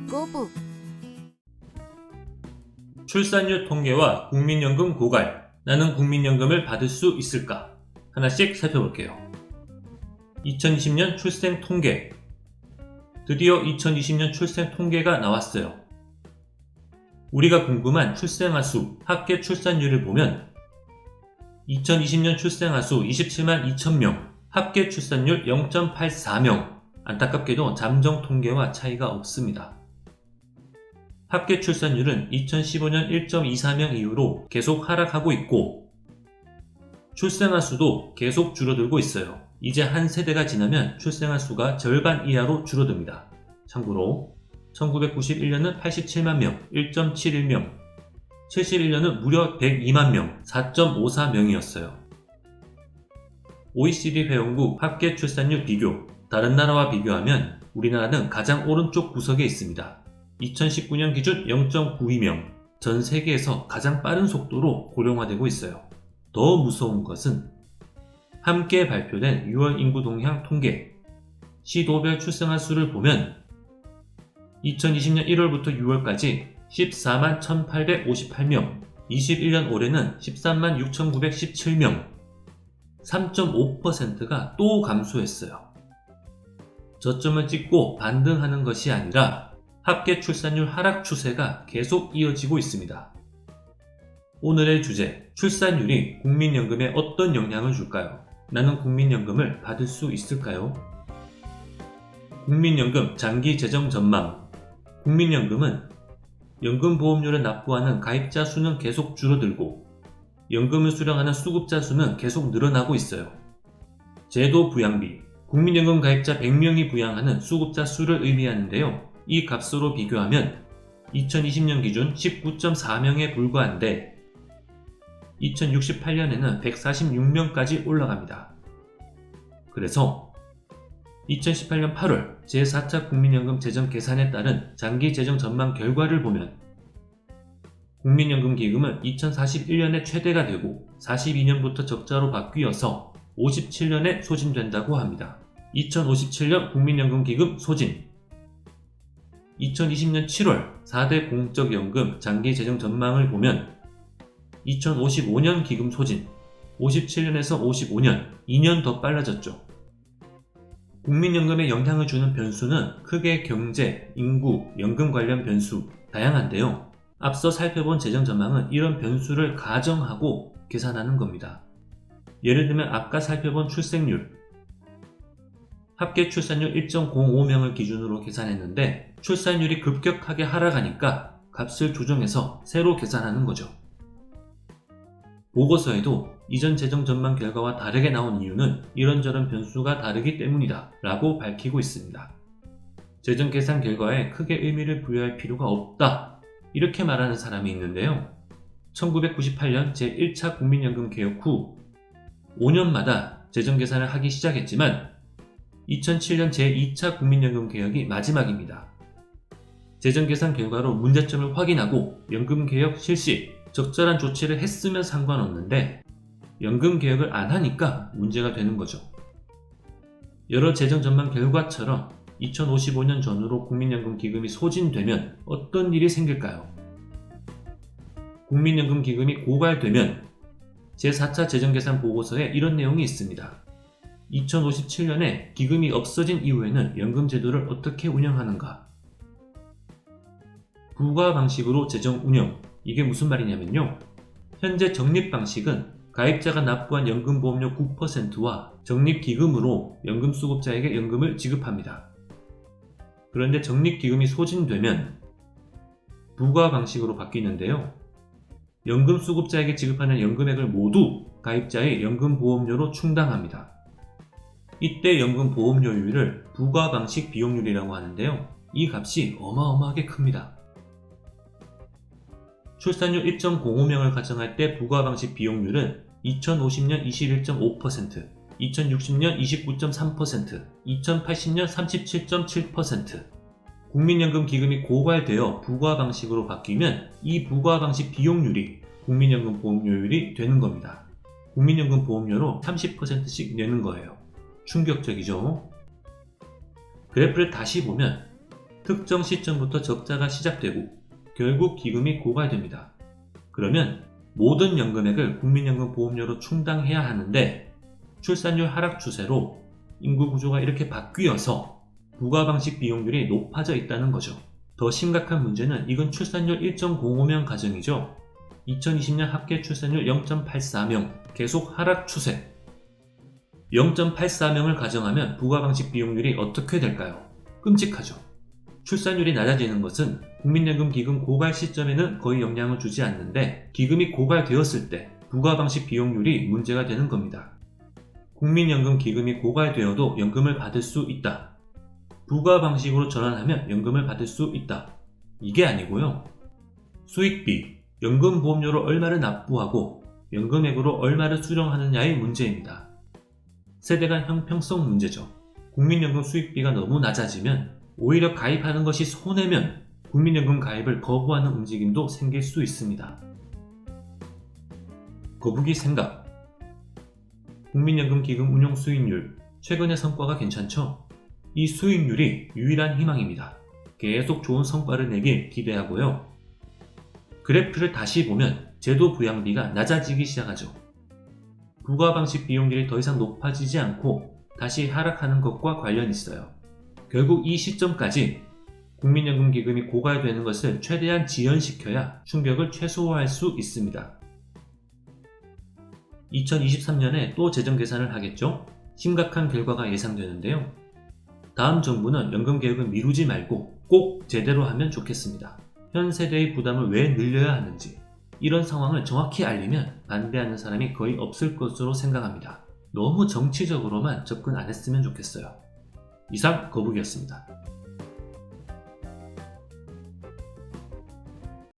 꼬북. 출산율 통계와 국민연금 고갈, 나는 국민연금을 받을 수 있을까? 하나씩 살펴볼게요. 2020년 출생 통계. 드디어 2020년 출생 통계가 나왔어요. 우리가 궁금한 출생아 수, 합계 출산율을 보면 2020년 출생아 수 27만 2천명, 합계 출산율 0.84명, 안타깝게도 잠정 통계와 차이가 없습니다. 합계 출산율은 2015년 1.24명 이후로 계속 하락하고 있고 출생아 수도 계속 줄어들고 있어요. 이제 한 세대가 지나면 출생아 수가 절반 이하로 줄어듭니다. 참고로 1991년은 87만 명, 1.71명, 71년은 무려 102만 명, 4.54명이었어요. OECD 회원국 합계 출산율 비교, 다른 나라와 비교하면 우리나라는 가장 오른쪽 구석에 있습니다. 2019년 기준 0.92명, 전 세계에서 가장 빠른 속도로 고령화되고 있어요. 더 무서운 것은 함께 발표된 6월 인구 동향 통계, 시도별 출생아 수를 보면 2020년 1월부터 6월까지 14만 1858명, 21년 올해는 13만 6917명, 3.5%가 또 감소했어요. 저점을 찍고 반등하는 것이 아니라 합계 출산율 하락 추세가 계속 이어지고 있습니다. 오늘의 주제, 출산율이 국민연금에 어떤 영향을 줄까요? 나는 국민연금을 받을 수 있을까요? 국민연금 장기 재정 전망. 국민연금은 연금보험료를 납부하는 가입자 수는 계속 줄어들고 연금을 수령하는 수급자 수는 계속 늘어나고 있어요. 제도 부양비. 국민연금 가입자 100명이 부양하는 수급자 수를 의미하는데요. 이 값으로 비교하면 2020년 기준 19.4명에 불과한데 2068년에는 146명까지 올라갑니다. 그래서 2018년 8월 제4차 국민연금 재정 계산에 따른 장기 재정 전망 결과를 보면 국민연금 기금은 2041년에 최대가 되고 42년부터 적자로 바뀌어서 57년에 소진된다고 합니다. 2057년 국민연금 기금 소진. 2020년 7월 4대 공적연금 장기 재정 전망을 보면 2055년 기금 소진, 57년에서 55년, 2년 더 빨라졌죠. 국민연금에 영향을 주는 변수는 크게 경제, 인구, 연금 관련 변수, 다양한데요. 앞서 살펴본 재정 전망은 이런 변수를 가정하고 계산하는 겁니다. 예를 들면 아까 살펴본 출생률, 합계 출산율 1.05명을 기준으로 계산했는데 출산율이 급격하게 하락하니까 값을 조정해서 새로 계산하는 거죠. 보고서에도 이전 재정 전망 결과와 다르게 나온 이유는 이런저런 변수가 다르기 때문이다 라고 밝히고 있습니다. 재정 계산 결과에 크게 의미를 부여할 필요가 없다 이렇게 말하는 사람이 있는데요. 1998년 제1차 국민연금 개혁 후 5년마다 재정 계산을 하기 시작했지만 2007년 제2차 국민연금 개혁이 마지막입니다. 재정 계산 결과로 문제점을 확인하고 연금 개혁 실시, 적절한 조치를 했으면 상관없는데 연금 개혁을 안 하니까 문제가 되는 거죠. 여러 재정 전망 결과처럼 2055년 전후로 국민연금 기금이 소진되면 어떤 일이 생길까요? 국민연금 기금이 고갈되면 제4차 재정계산 보고서에 이런 내용이 있습니다. 2057년에 기금이 없어진 이후에는 연금 제도를 어떻게 운영하는가? 부과 방식으로 재정 운영. 이게 무슨 말이냐면요. 현재 적립 방식은 가입자가 납부한 연금보험료 9%와 적립기금으로 연금수급자에게 연금을 지급합니다. 그런데 적립기금이 소진되면 부과 방식으로 바뀌는데요. 연금수급자에게 지급하는 연금액을 모두 가입자의 연금보험료로 충당합니다. 이때 연금보험료율을 부과 방식 비용률이라고 하는데요. 이 값이 어마어마하게 큽니다. 출산율 1.05명을 가정할 때 부과 방식 비용률은 2050년 21.5%, 2060년 29.3%, 2080년 37.7%. 국민연금 기금이 고갈되어 부과 방식으로 바뀌면 이 부과 방식 비용률이 국민연금 보험료율이 되는 겁니다. 국민연금 보험료로 30%씩 내는 거예요. 충격적이죠? 그래프를 다시 보면 특정 시점부터 적자가 시작되고 결국 기금이 고갈됩니다. 그러면 모든 연금액을 국민연금 보험료로 충당해야 하는데 출산율 하락 추세로 인구 구조가 이렇게 바뀌어서 부가방식 비용률이 높아져 있다는 거죠. 더 심각한 문제는 이건 출산율 1.05명 가정이죠. 2020년 합계 출산율 0.84명, 계속 하락 추세. 0.84명을 가정하면 부가방식 비용률이 어떻게 될까요? 끔찍하죠. 출산율이 낮아지는 것은 국민연금 기금 고갈 시점에는 거의 영향을 주지 않는데 기금이 고갈되었을 때 부가방식 비용률이 문제가 되는 겁니다. 국민연금 기금이 고갈되어도 연금을 받을 수 있다. 부가방식으로 전환하면 연금을 받을 수 있다. 이게 아니고요. 수익비, 연금보험료로 얼마를 납부하고 연금액으로 얼마를 수령하느냐의 문제입니다. 세대 간 형평성 문제죠. 국민연금 수익비가 너무 낮아지면 오히려 가입하는 것이 손해면 국민연금 가입을 거부하는 움직임도 생길 수 있습니다. 거북이 생각. 국민연금 기금 운용 수익률, 최근의 성과가 괜찮죠? 이 수익률이 유일한 희망입니다. 계속 좋은 성과를 내길 기대하고요. 그래프를 다시 보면 제도 부양비가 낮아지기 시작하죠. 부가방식 비용률이 더 이상 높아지지 않고 다시 하락하는 것과 관련이 있어요. 결국 이 시점까지 국민연금 기금이 고갈되는 것을 최대한 지연시켜야 충격을 최소화할 수 있습니다. 2023년에 또 재정 계산을 하겠죠? 심각한 결과가 예상되는데요. 다음 정부는 연금 개혁을 미루지 말고 꼭 제대로 하면 좋겠습니다. 현 세대의 부담을 왜 늘려야 하는지 이런 상황을 정확히 알리면 반대하는 사람이 거의 없을 것으로 생각합니다. 너무 정치적으로만 접근 안 했으면 좋겠어요. 이상 거북이었습니다.